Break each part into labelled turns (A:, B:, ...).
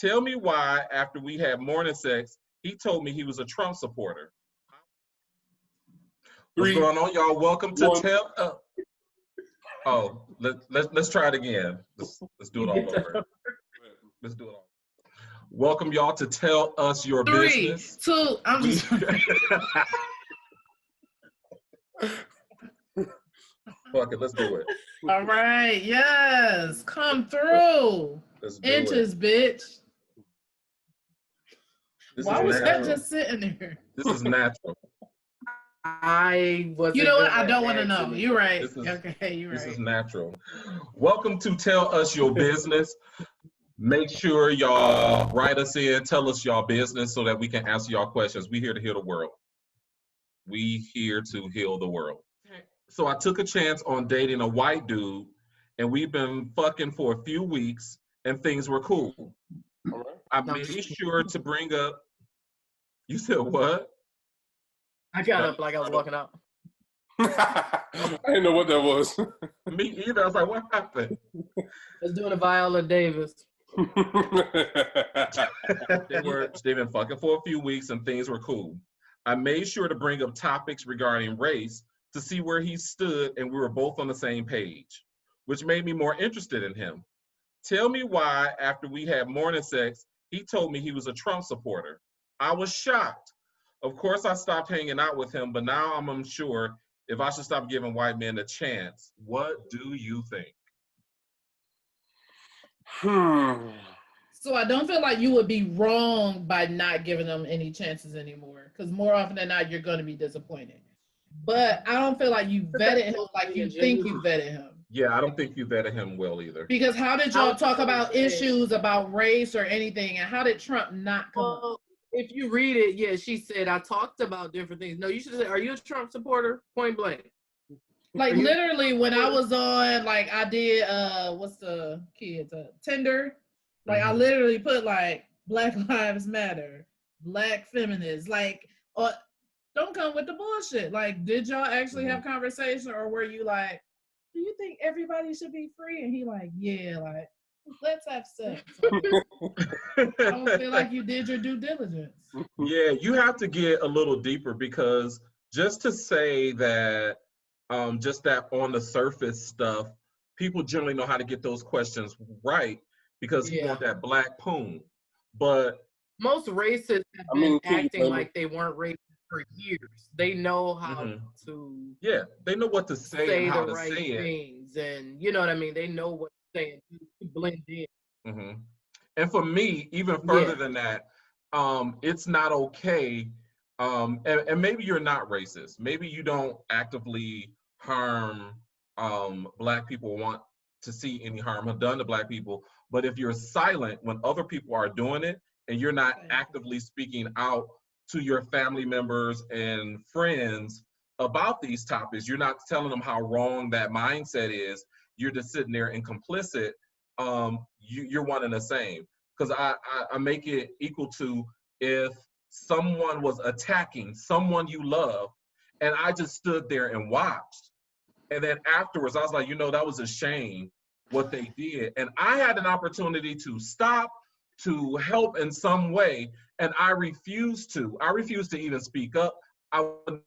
A: Tell me why, after we had morning sex, he told me he was a Trump supporter. What's
B: Three,
A: going on, y'all? Welcome to
B: one.
A: Tell. Let's try it again. Let's do it all over. Let's do it all. Welcome y'all to Tell Us Your
C: 3,
A: Business.
C: 2. I'm just.
A: Fuck it, let's do it.
C: All right, yes, come through.
A: Let's do
C: Inches,
A: it.
C: bitch.
A: This
C: Why
A: is
C: was
A: natural.
C: that just sitting there?
A: This is natural.
D: I wasn't.
C: You know what? I
D: gonna
C: don't want to
D: ask
C: know.
D: anything.
C: You're right.
A: This is-
C: Okay, you're
A: This
C: right.
A: is natural. Welcome to Tell Us Your Business. Make sure y'all write us in, tell us y'all business so that we can answer y'all questions. We here to heal the world. We here to heal the world. So I took a chance on dating a white dude, and we've been fucking for a few weeks, and things were cool.
B: All right.
A: I made sure to bring up. You said what?
D: I got up like I was walking out.
B: I didn't know what that was.
A: Me either. I was like, what happened?
D: Let's do it, Viola Davis.
A: They've been fucking for a few weeks, and things were cool. I made sure to bring up topics regarding race to see where he stood, and we were both on the same page, which made me more interested in him. Tell me why, after we had morning sex, he told me he was a Trump supporter. I was shocked. Of course, I stopped hanging out with him, but now I'm unsure if I should stop giving white men a chance. What do you think?
C: So I don't feel like you would be wrong by not giving them any chances anymore, because more often than not, you're going to be disappointed. But I don't feel like you vetted him like you think you vetted him.
A: Yeah, I don't think you vetted him well either.
C: Because how did y'all talk about issues about race or anything, and how did Trump not come up?
D: If you read it, yeah, she said, I talked about different things. No, you should say, are you a Trump supporter? Point blank.
C: Like literally when I was on, like I did, what's the kids, Tinder? Like I literally put like Black Lives Matter, Black feminists, like, don't come with the bullshit. Like, did y'all actually have conversation, or were you like, do you think everybody should be free? And he like, yeah, like, let's have sex. I don't feel like you did your due diligence.
A: Yeah, you have to get a little deeper, because just to say that, just that on the surface stuff, people generally know how to get those questions right because he want that black poon. But
D: most racists have been acting like they weren't racist for years. They know how to
A: they know what to say and how
D: the
A: to
D: right
A: say
D: things, and you know what I mean. They know what to say to blend in.
A: And for me, even further than that, it's not okay. And maybe you're not racist. Maybe you don't actively harm black people, want to see any harm done to black people. But if you're silent when other people are doing it, and you're not actively speaking out to your family members and friends about these topics, you're not telling them how wrong that mindset is. You're just sitting there and complicit. You're one and the same. Because I make it equal to if someone was attacking someone you love, and I just stood there and watched. And then afterwards, I was like, that was a shame what they did. And I had an opportunity to stop, to help in some way, and I refused to. I refused to even speak up. I would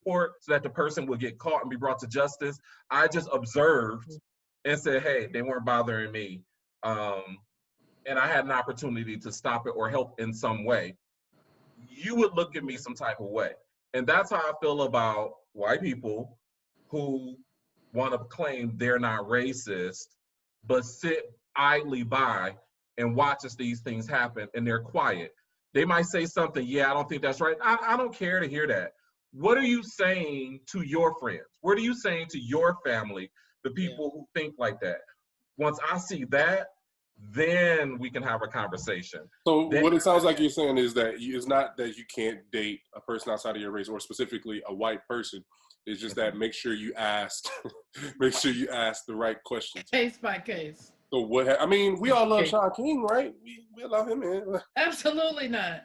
A: support so that the person would get caught and be brought to justice. I just observed and said, hey, they weren't bothering me. And I had an opportunity to stop it or help in some way. You would look at me some type of way. And that's how I feel about white people who want to claim they're not racist, but sit idly by and watch as these things happen, and they're quiet. They might say something, I don't think that's right. I don't care to hear that. What are you saying to your friends? What are you saying to your family, the people who think like that? Once I see that, then we can have a conversation.
B: So what it sounds like you're saying is that it's not that you can't date a person outside of your race, or specifically a white person. It's just that make sure you ask the right questions.
C: Case by case.
B: So what? I mean, we all love Sean King, right? We love him, man.
C: Absolutely not.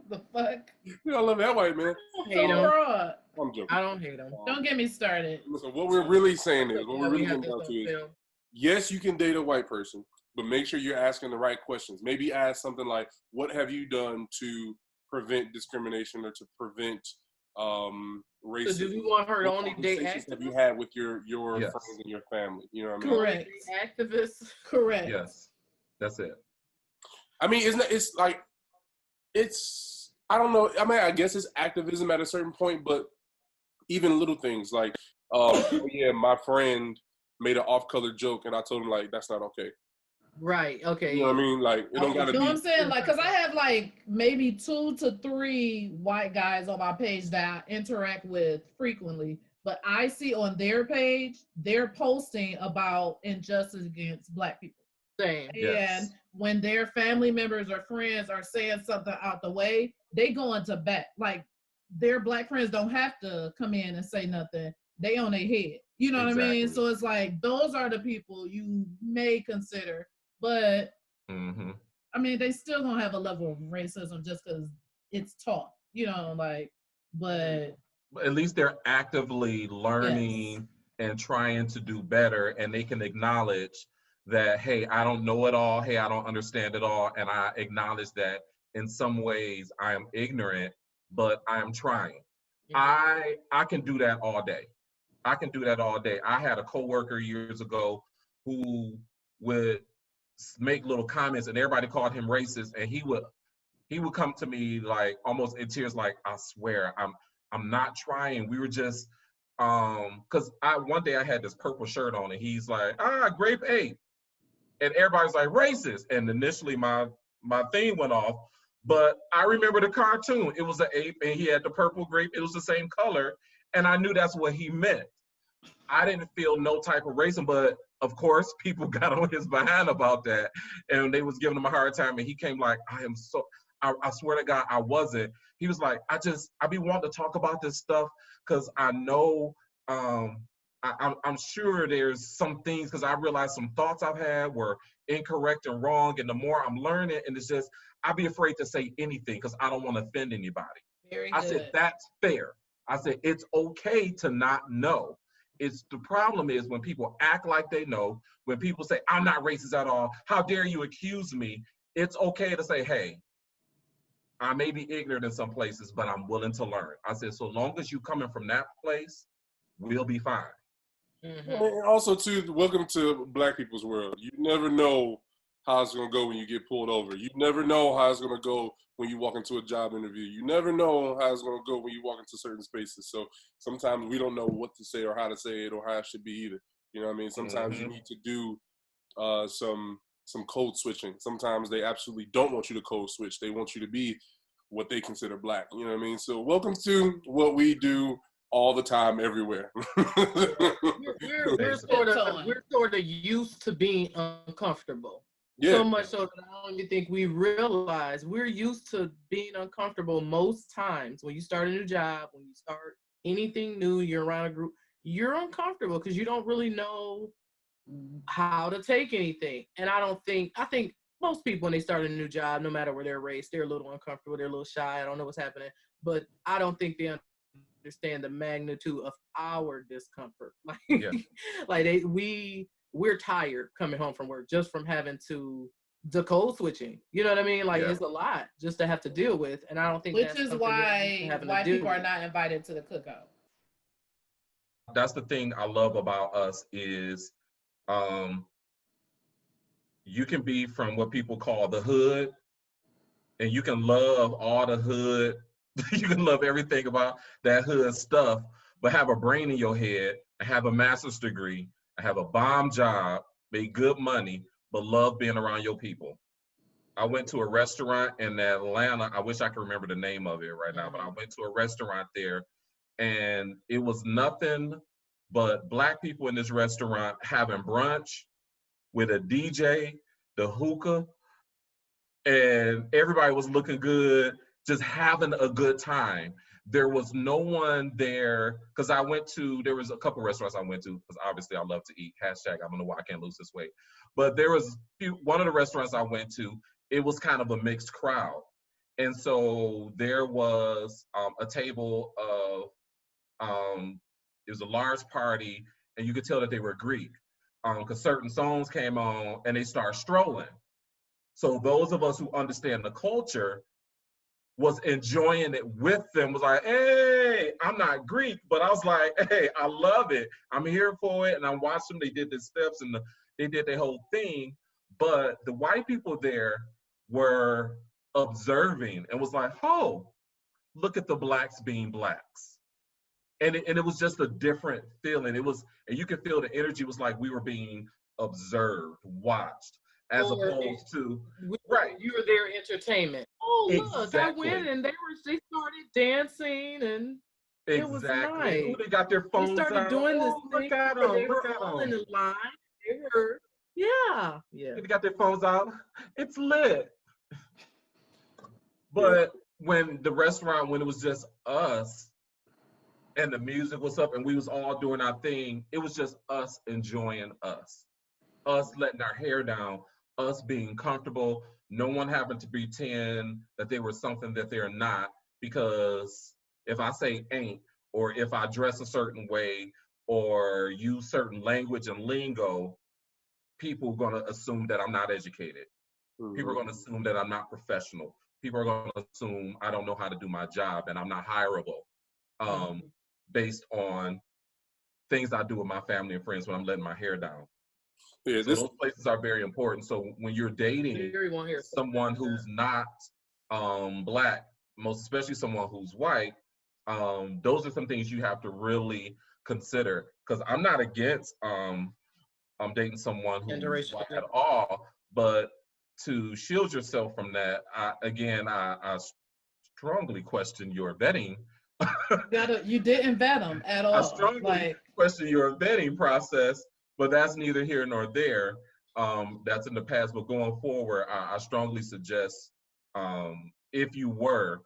C: The fuck?
B: We all love that white man.
C: So broad.
B: I'm joking.
D: I don't hate him.
C: Don't get me started.
B: Listen, what we're really saying is, what we're really getting down to is, yes, you can date a white person. but make sure you're asking the right questions. Maybe ask something like, what have you done to prevent discrimination or to prevent racism?
D: So do we want her to only date activists?
B: Have you had with your
A: Yes.
B: friends and your family? You know what I
C: mean? Correct.
D: Activists?
C: Correct.
A: Yes. That's it.
B: I mean, I don't know. I mean, I guess it's activism at a certain point, but even little things like, yeah, my friend made an off-color joke, and I told him, like, that's not okay.
D: Right. Okay.
B: You know what I mean? Like, it don't gotta be.
C: You know what I'm saying? Like, cause I have like maybe 2 to 3 white guys on my page that I interact with frequently, but I see on their page they're posting about injustice against Black people.
D: Same.
C: And
A: yes.
C: when their family members or friends are saying something out the way, they go into bat. Like, their Black friends don't have to come in and say nothing. They on their head. You know what I mean? So it's like, those are the people you may consider. But I mean, they still don't have a level of racism just because it's taught, you know, like, but
A: at least they're actively learning and trying to do better, and they can acknowledge that, hey, I don't know it all, hey, I don't understand it all, and I acknowledge that in some ways I am ignorant, but I am trying. I can do that all day. I can do that all day. I had a coworker years ago who would make little comments, and everybody called him racist, and he would come to me like almost in tears, like, I swear I'm not trying. We were just because one day I had this purple shirt on, and he's like, grape ape, and everybody's like, racist, and initially my thing went off, but I remember the cartoon. It was an ape, and he had the purple grape. It was the same color, and I knew that's what he meant. I didn't feel no type of racism, but of course, people got on his behind about that, and they was giving him a hard time. And he came like, I swear to God, I wasn't. He was like, I be wanting to talk about this stuff because I know, I'm sure there's some things, because I realized some thoughts I've had were incorrect and wrong, and the more I'm learning, and it's just, I'd be afraid to say anything because I don't want to offend anybody. I said, that's fair. I said, it's okay to not know. The problem is when people act like they know, when people say, I'm not racist at all, how dare you accuse me? It's okay to say, hey, I may be ignorant in some places, but I'm willing to learn. I said, so long as you coming from that place, we'll be fine.
B: And also, too, welcome to Black people's world. You never know how it's going to go when you get pulled over. You never know how it's going to go when you walk into a job interview. You never know how it's going to go when you walk into certain spaces. So sometimes we don't know what to say or how to say it or how it should be either. You know what I mean? Sometimes you need to do some code switching. Sometimes they absolutely don't want you to code switch. They want you to be what they consider Black. You know what I mean? So welcome to what we do all the time, everywhere.
D: we're sort of used to being uncomfortable. So much so that I don't even think we realize we're used to being uncomfortable most times. When you start a new job, when you start anything new, you're around a group, you're uncomfortable because you don't really know how to take anything. And I think most people, when they start a new job, no matter where they're raised, they're a little uncomfortable, they're a little shy, I don't know what's happening. But I don't think they understand the magnitude of our discomfort. We're tired coming home from work just from having to the code switching. You know what I mean? Like, it's a lot just to have to deal with. And I don't think
C: which is why people are not invited to the cookout.
A: That's the thing I love about us is you can be from what people call the hood, and you can love all the hood. You can love everything about that hood stuff, but have a brain in your head, have a master's degree, have a bomb job, make good money, but love being around your people. I went to a restaurant in Atlanta. I wish I could remember the name of it right now, but I went to a restaurant there, and it was nothing but Black people in this restaurant having brunch with a DJ, the hookah, and everybody was looking good, just having a good time. There was no one there, because there was a couple restaurants I went to, because obviously I love to eat, hashtag I don't know why I can't lose this weight. But there was one of the restaurants I went to, it was kind of a mixed crowd. And so there was a table of, it was a large party, and you could tell that they were Greek. because certain songs came on and they start strolling. So those of us who understand the culture was enjoying it with them, was like, hey, I'm not Greek, but I was like, hey, I love it. I'm here for it. And I watched them. They did the steps and they did their whole thing. But the white people there were observing and was like, oh, look at the blacks being blacks. And it was just a different feeling. It was, and you could feel the energy was like we were being observed, watched, as opposed to, right.
D: You were their entertainment. Oh, look,
A: exactly.
D: I went and they started dancing and it was nice.
A: Ooh, they got their phones
D: they started
A: out.
D: doing this
A: thing. Look at them.
D: They were all in the line. They were, yeah.
A: They got their phones out. It's lit. But when the restaurant, when it was just us and the music was up and we was all doing our thing, it was just us enjoying us letting our hair down, us being comfortable, no one having to pretend that they were something that they're not, because if I say ain't, or if I dress a certain way, or use certain language and lingo, people are gonna assume that I'm not educated. Mm-hmm. People are gonna assume that I'm not professional. People are gonna assume I don't know how to do my job and I'm not hireable, based on things I do with my family and friends when I'm letting my hair down. Yeah, so those places are very important. So when you're dating someone who's not black, most especially someone who's white, those are some things you have to really consider. Because I'm not against dating someone who's white at all, but to shield yourself from that, I strongly question your vetting.
C: You didn't vet them at all.
A: I strongly question your vetting process. But that's neither here nor there. That's in the past. But going forward, I strongly suggest, if you were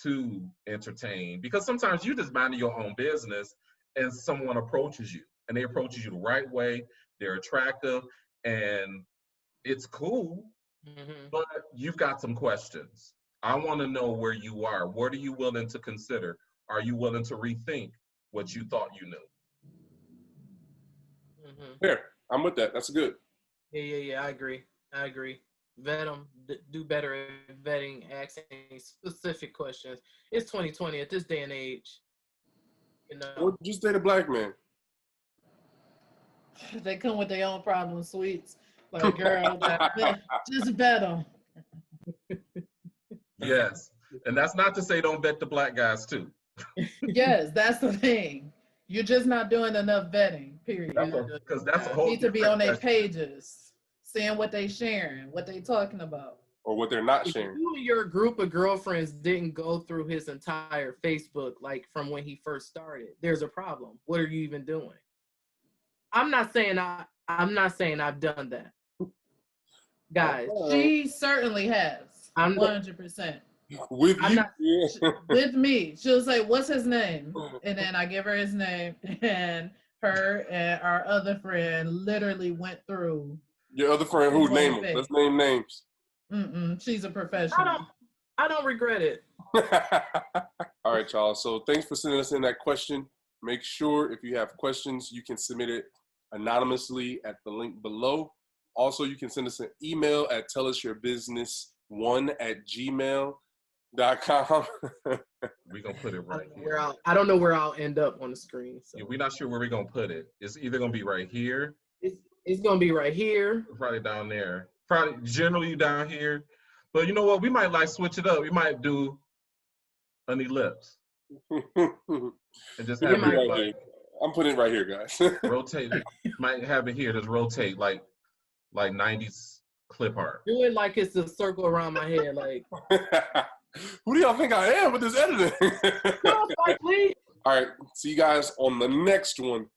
A: to entertain, because sometimes you just minding your own business and someone approaches you and they approaches you the right way. They're attractive and it's cool, but you've got some questions. I want to know where you are. What are you willing to consider? Are you willing to rethink what you thought you knew?
B: Fair. I'm with that. That's good.
D: Yeah. I agree. Vet them. Do better at vetting, asking specific questions. It's 2020 at this day and age. You know.
B: Or just date a black man.
C: They come with their own problems, sweets. Like, girl, just vet them.
A: Yes. And that's not to say don't vet the black guys too.
C: Yes, that's the thing. You're just not doing enough vetting, period.
A: Because that's a whole
C: need to be on their pages, seeing what they sharing, what they talking about.
B: Or what they're not sharing.
D: If you and your group of girlfriends didn't go through his entire Facebook, like from when he first started, there's a problem. What are you even doing? I'm not saying I've done that. Guys.
C: She certainly has. 100%.
B: With you?
C: With me. She'll say, what's his name? And then I give her his name. And her and our other friend literally went through.
B: Your other friend, who? Name them. Let's name names.
C: She's a professional.
D: I don't regret it.
B: All right, y'all. So thanks for sending us in that question. Make sure if you have questions, you can submit it anonymously at the link below. Also, you can send us an email at tellusyourbussiness1@gmail.com.
A: We're gonna put it right here.
D: I don't know where I'll end up on the screen. So.
A: Yeah, we're not sure where we're gonna put it. It's either gonna be right here.
D: It's gonna be right here.
A: Probably down there. Probably generally down here. But you know what? We might like switch it up. We might do an ellipse. And just have it
B: right here. I'm putting it right here, guys.
A: Rotate it. Might have it here. Just rotate like 90s clip art.
D: Do it like it's a circle around my head, like.
B: Who do y'all think I am with this editing?
D: No, Spike Lee.
B: All right, see you guys on the next one.